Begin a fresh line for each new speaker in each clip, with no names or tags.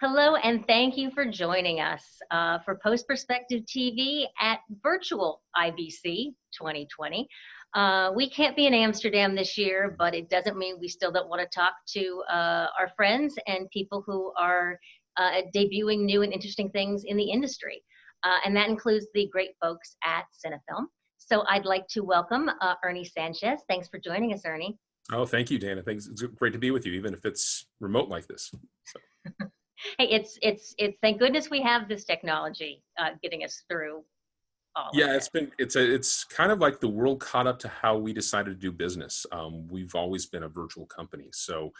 Hello, and thank you for joining us for Post Perspective TV at virtual IBC 2020. We can't be in Amsterdam this year, but it doesn't mean we still don't want to talk to our friends and people who are debuting new and interesting things in the industry. And that includes the great folks at Cinnafilm. So I'd like to welcome Ernie Sanchez. Thanks for joining us, Ernie.
Oh, thank you, Dana. Thanks. It's great to be with you, even if it's remote like this. So.
Hey, it's thank goodness we have this technology getting us through all of
Yeah,
this.
it's kind of like the world caught up to how we decided to do business. We've always been a virtual company, so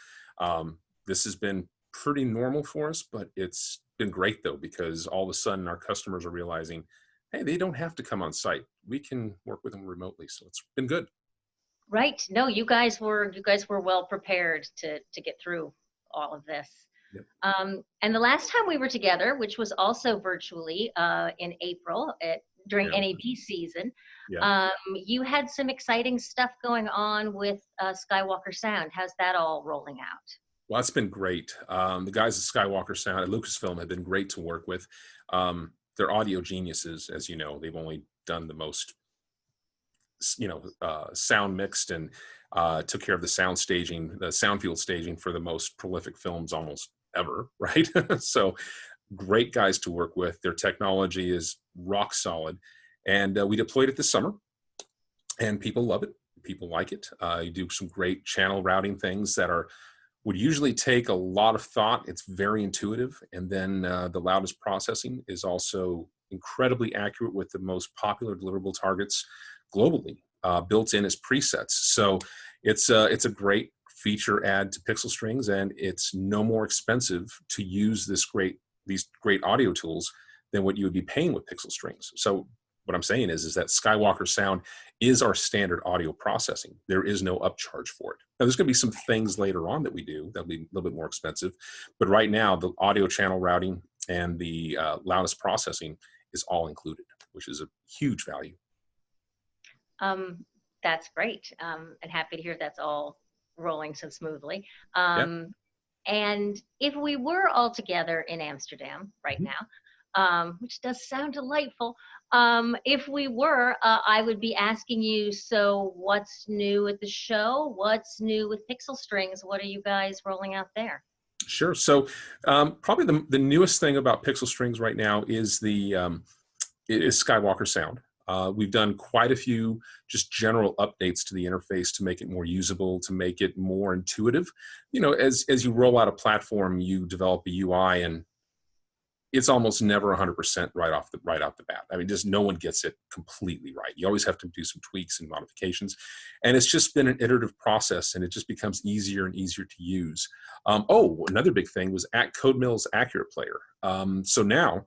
this has been pretty normal for us. But it's been great though, because all of a sudden our customers are realizing, hey, they don't have to come on site. We can work with them remotely, so it's been good.
Right. No, you guys were well prepared to get through all of this.
Yep.
And the last time we were together, which was also virtually in April during
Yeah.
NAB season,
Yeah.
you had some exciting stuff going on with Skywalker Sound. How's that all rolling out?
Well, that's been great. The guys at Skywalker Sound at Lucasfilm have been great to work with. They're audio geniuses, as you know. They've only done the most, sound mixed and took care of the sound staging, the sound field staging for the most prolific films almost ever, right? So great guys to work with. Their technology is rock solid. And we deployed it this summer, and people love it. People like it. You do some great channel routing things that would usually take a lot of thought. It's very intuitive. And then the loudest processing is also incredibly accurate with the most popular deliverable targets globally, built in as presets. So it's a great feature add to PixelStrings, and it's no more expensive to use these great audio tools than what you would be paying with PixelStrings. So what I'm saying is that Skywalker Sound is our standard audio processing. There is no upcharge for it. Now, there's going to be some things later on that we do that'll be a little bit more expensive, but right now the audio channel routing and the loudest processing is all included, which is a huge value.
That's great, and happy to hear that's all rolling so smoothly.
Yeah.
And if we were all together in Amsterdam right
Mhm.
now, which does sound delightful, if we were, I would be asking you, so what's new at the show? What's new with PixelStrings? What are you guys rolling out there?
Sure. So probably the newest thing about PixelStrings right now is is Skywalker Sound. We've done quite a few just general updates to the interface to make it more usable, to make it more intuitive. As you roll out a platform, you develop a UI, and it's almost never 100% right off the bat. I mean, just no one gets it completely right. You always have to do some tweaks and modifications, and it's just been an iterative process, and it just becomes easier and easier to use. Another big thing was at CodeMill's Accurate Player. So now,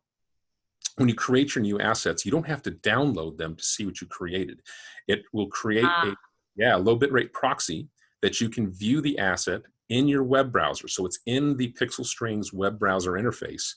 when you create your new assets, you don't have to download them to see what you created. It will create
Ah,
a low bitrate proxy that you can view the asset in your web browser. So it's in the PixelStrings web browser interface,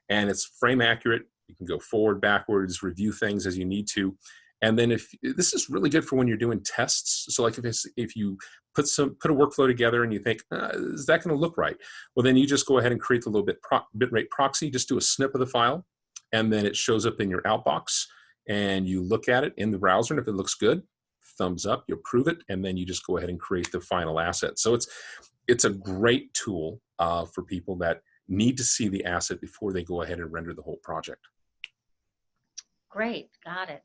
and it's frame accurate. You can go forward, backwards, review things as you need to. And then if this is really good for when you're doing tests. So like if you put a workflow together and you think, is that going to look right? Well, then you just go ahead and create the low bitrate proxy, just do a snip of the file, and then it shows up in your outbox, and you look at it in the browser, and if it looks good, thumbs up, you approve it, and then you just go ahead and create the final asset. So it's a great tool for people that need to see the asset before they go ahead and render the whole project.
great, got it.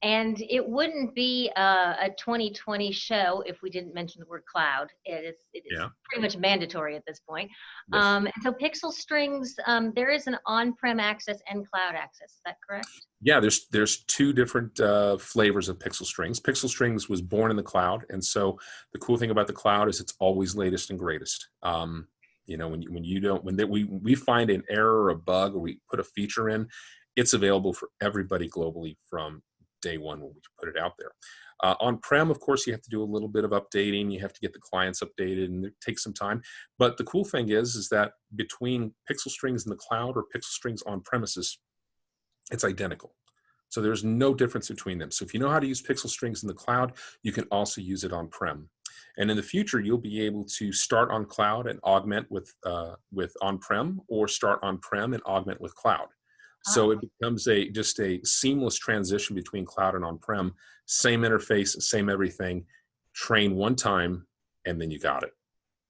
And it wouldn't be a 2020 show if we didn't mention the word cloud. It is
Yeah.
pretty much mandatory at this point.
Yes.
And so PixelStrings, there is an on-prem access and cloud access. Is that correct?
Yeah, there's two different flavors of PixelStrings. PixelStrings was born in the cloud, and so the cool thing about the cloud is it's always latest and greatest. When we find an error or a bug, or we put a feature in, it's available for everybody globally from day one when we put it out there. On-prem, of course, you have to do a little bit of updating. You have to get the clients updated, and it takes some time. But the cool thing is that between PixelStrings in the cloud or PixelStrings on premises, it's identical. So there's no difference between them. So if you know how to use PixelStrings in the cloud, you can also use it on-prem. And in the future, you'll be able to start on cloud and augment with on-prem, or start on-prem and augment with cloud. So it becomes just a seamless transition between cloud and on-prem. Same interface, same everything. Train one time, and then you got it.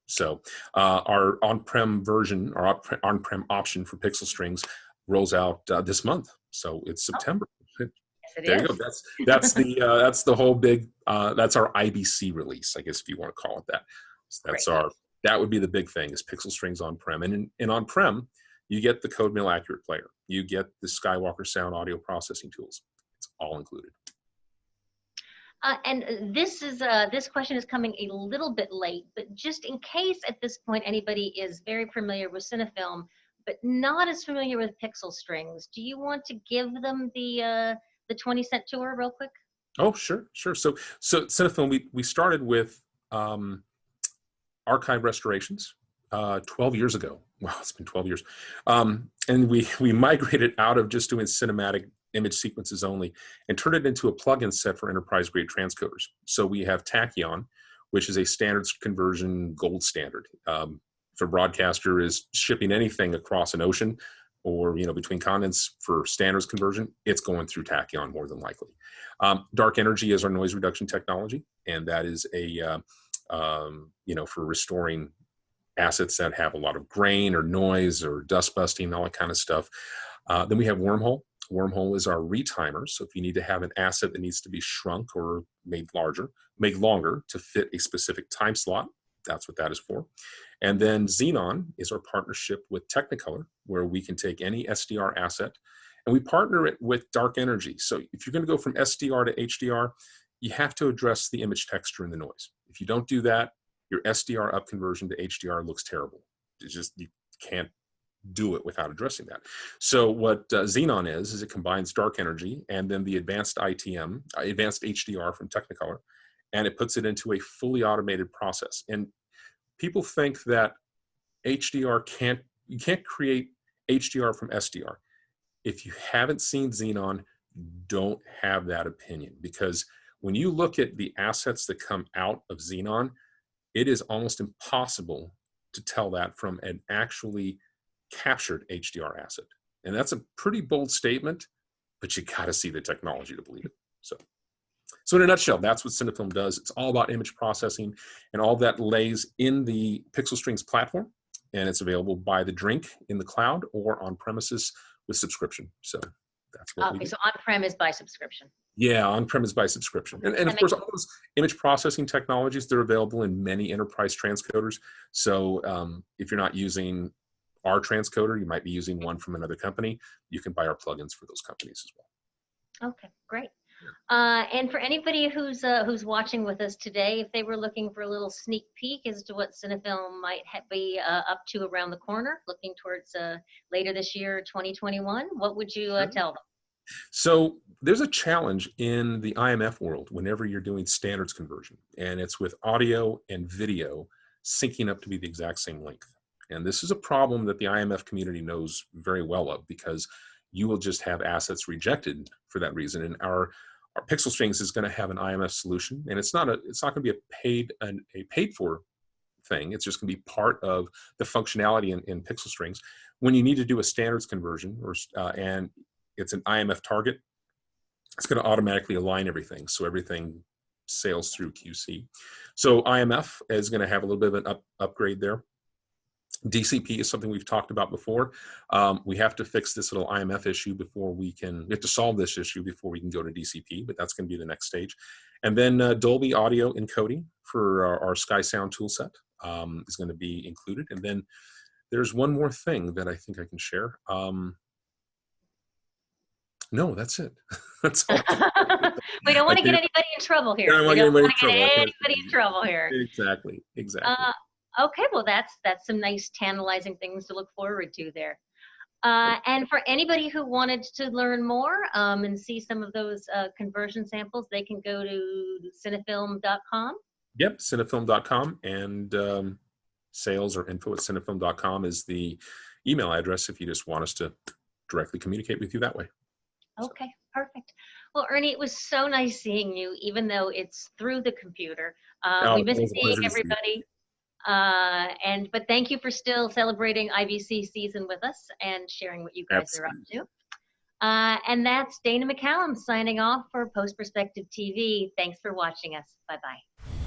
So our on-prem version, our on-prem option for PixelStrings rolls out this month. So it's September.
Yes, it
There you
is.
go. That's the whole big. That's our IBC release, I guess, if you want to call it that. So
Great.
that would be the big thing, is PixelStrings on-prem. And in on-prem, you get the CodeMill Accurate Player. You get the Skywalker Sound audio processing tools. It's all included.
And this question is coming a little bit late, but just in case at this point anybody is very familiar with Cinnafilm, but not as familiar with PixelStrings, do you want to give them the 20-cent tour real quick?
Oh, sure. So Cinnafilm, we started with archive restorations 12 years ago. Wow, it's been 12 years. And we migrated out of just doing cinematic image sequences only and turned it into a plugin set for enterprise-grade transcoders. So we have Tachyon, which is a standards conversion gold standard. If a broadcaster is shipping anything across an ocean or between continents for standards conversion, it's going through Tachyon more than likely. Dark energy is our noise reduction technology, and that is for restoring assets that have a lot of grain or noise or dust busting, all that kind of stuff. Then we have Wormhole. Wormhole is our retimer. So if you need to have an asset that needs to be shrunk or made longer to fit a specific time slot, that's what that is for. And then Xenon is our partnership with Technicolor, where we can take any SDR asset and we partner it with dark energy. So if you're going to go from SDR to HDR, you have to address the image texture and the noise. If you don't do that, your SDR up conversion to HDR looks terrible. It's just, you can't do it without addressing that. So what Xenon is it combines dark energy and then the advanced ITM, advanced HDR from Technicolor, and it puts it into a fully automated process. And people think that you can't create HDR from SDR. If you haven't seen Xenon, don't have that opinion, because when you look at the assets that come out of Xenon, it is almost impossible to tell that from an actually captured HDR asset. And that's a pretty bold statement, but you got to see the technology to believe it. So in a nutshell, that's what Cinnafilm does. It's all about image processing, and all that lays in the PixelStrings platform, and it's available by the drink in the cloud or on premises with subscription. So that's what we do.
So on-prem is by subscription.
Yeah, on-prem is by subscription. And of course, all those image processing technologies, they're available in many enterprise transcoders. So if you're not using our transcoder, you might be using one from another company. You can buy our plugins for those companies as well.
Okay, great. And for anybody who's watching with us today, if they were looking for a little sneak peek as to what Cinnafilm might be up to around the corner, looking towards later this year, 2021, what would you tell them?
So there's a challenge in the IMF world whenever you're doing standards conversion, and it's with audio and video syncing up to be the exact same length. And this is a problem that the IMF community knows very well of, because you will just have assets rejected for that reason. And our PixelStrings is going to have an IMF solution, and it's not going to be a paid for thing. It's just going to be part of the functionality in PixelStrings. When you need to do a standards conversion, and it's an IMF target, it's going to automatically align everything, so everything sails through QC. So IMF is going to have a little bit of an upgrade there. DCP is something we've talked about before. We have to fix this little IMF issue before we have to solve this issue before we can go to DCP, but that's going to be the next stage. And then Dolby audio encoding for our Sky Sound toolset is going to be included. And then there's one more thing that I think I can share. No, that's it. That's all.
We don't want to get anybody in trouble here.
We don't want to get
anybody in trouble here.
Exactly.
Okay, well, that's some nice tantalizing things to look forward to there. And for anybody who wanted to learn more and see some of those conversion samples, they can go to cinnafilm.com.
Yep, cinnafilm.com, and sales or info@cinnafilm.com is the email address if you just want us to directly communicate with you that way.
Okay, Perfect. Well, Ernie, it was so nice seeing you, even though it's through the computer.
Oh,
We
it
miss
was a
seeing
pleasure to see you.
everybody. But thank you for still celebrating IBC season with us and sharing what you guys are up
Absolutely.
to. And that's Dana McCallum signing off for Post Perspective TV. Thanks for watching us. Bye-bye.